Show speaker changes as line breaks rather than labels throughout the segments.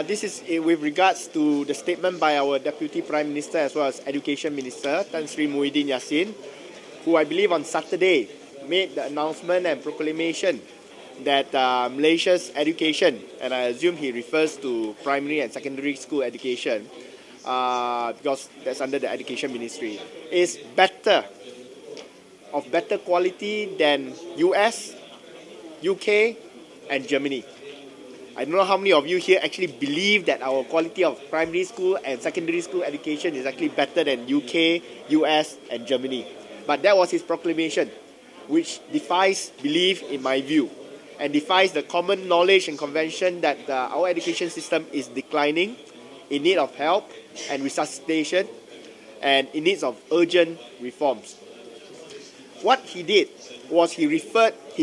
This is with regards to the statement by our Deputy Prime Minister as well as Education Minister, Sri Muhyiddin Yassin, who I believe on Saturday made the announcement and proclamation that Malaysia's education, and I assume he refers to primary and secondary school education, because that's under the Education Ministry, is of better quality than US, UK, and Germany. I don't know how many of you here actually believe that our quality of primary school and secondary school education is actually better than UK, US, and Germany. But that was his proclamation, which defies belief in my view, and defies the common knowledge and convention that our education system is declining, in need of help and resuscitation, and in need of urgent reforms. What he did was he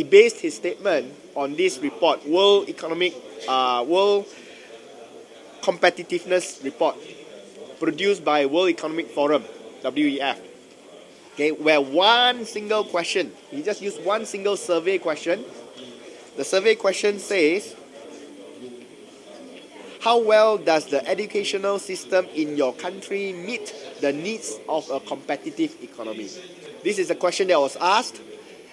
based his statement on this report, World Competitiveness Report, produced by World Economic Forum, WEF. Okay, where one single question, he just used one single survey question. The survey question says, how well does the educational system in your country meet the needs of a competitive economy? This is a question that was asked,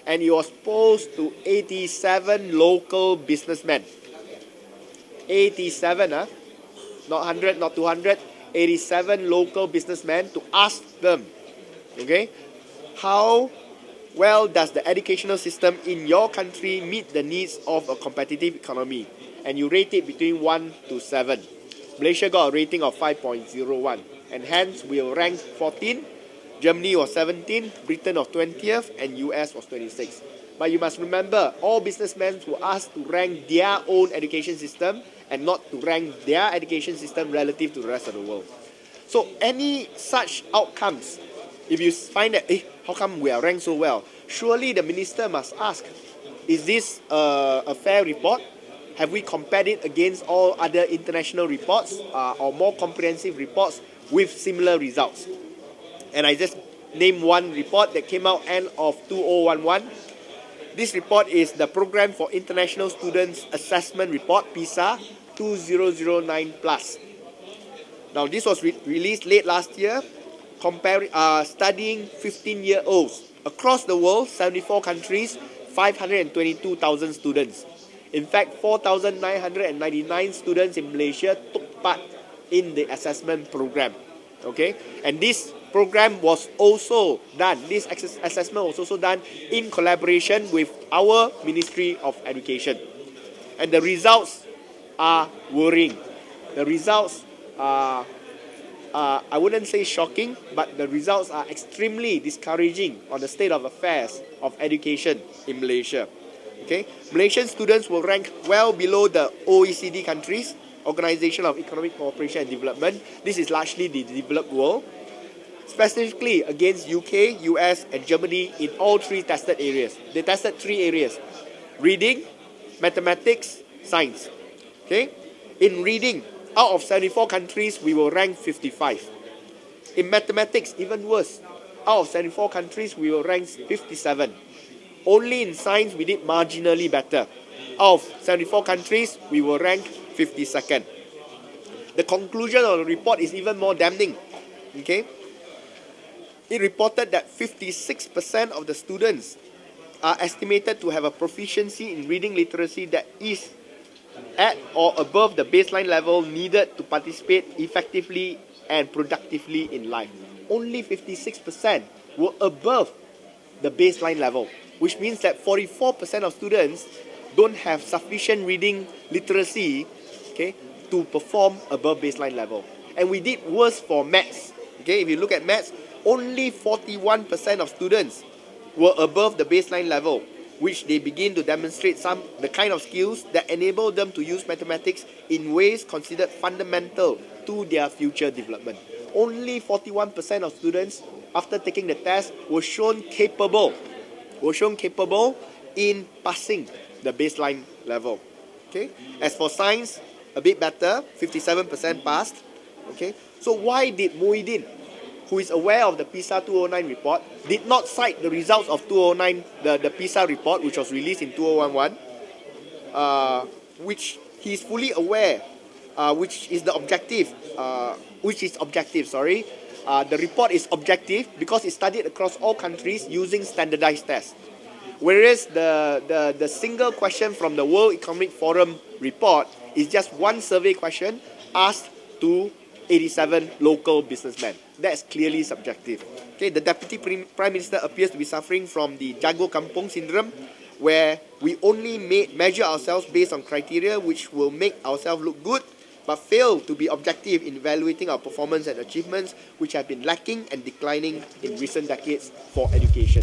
and it was posed to 87 local businessmen. 87, not 100, not 200, 87 local businessmen to ask them, okay, how well does the educational system in your country meet the needs of a competitive economy? And you rate it between 1 to 7. Malaysia got a rating of 5.01, and hence we were ranked 14. Germany was 17, Britain was 20th, and US was 26th. But you must remember, all businessmen were asked to rank their own education system and not to rank their education system relative to the rest of the world. So any such outcomes, if you find that, how come we are ranked so well? Surely the minister must ask, is this a fair report? Have we compared it against all other international reports or more comprehensive reports with similar results? And I just named one report that came out end of 2011. This report is the Program for International Students Assessment Report, PISA 2009 plus. Now this was released late last year, studying 15-year-olds across the world, 74 countries, 522,000 students. In fact, 4,999 students in Malaysia took part in the assessment program. Okay, and this program was also done, this assessment was also done in collaboration with our Ministry of Education. And the results are worrying. The results are, I wouldn't say shocking, but the results are extremely discouraging on the state of affairs of education in Malaysia. Okay, Malaysian students will rank well below the OECD countries, Organization of Economic Cooperation and Development. This is largely the developed world, specifically against UK, US, and Germany in all three tested areas. They tested three areas: reading, mathematics, science. Okay, in reading, out of 74 countries, we will rank 55. In mathematics, even worse. Out of 74 countries, we will rank 57. Only in science, we did marginally better. Out of 74 countries, we will rank 52nd. The conclusion of the report is even more damning. Okay, it reported that 56% of the students are estimated to have a proficiency in reading literacy that is at or above the baseline level needed to participate effectively and productively in life. Only 56% were above the baseline level, which means that 44% of students don't have sufficient reading literacy, okay, to perform above baseline level. And we did worse for maths. Okay, if you look at maths, only 41% of students were above the baseline level, which they begin to demonstrate the kind of skills that enable them to use mathematics in ways considered fundamental to their future development. Only 41% of students, after taking the test, were shown capable in passing the baseline level. Okay. As for science, a bit better, 57% passed. Okay. So why did Muhyiddin, who is aware of the PISA 2009 report, did not cite the results of 2009, the PISA report, which was released in 2011, which he is fully aware which is the objective, sorry. The report is objective because it studied across all countries using standardized tests. Whereas the single question from the World Economic Forum report is just one survey question asked to 87 local businessmen. That's clearly subjective. Okay, the Deputy Prime Minister appears to be suffering from the Jago Kampung syndrome, where we only measure ourselves based on criteria which will make ourselves look good, but fail to be objective in evaluating our performance and achievements, which have been lacking and declining in recent decades for education.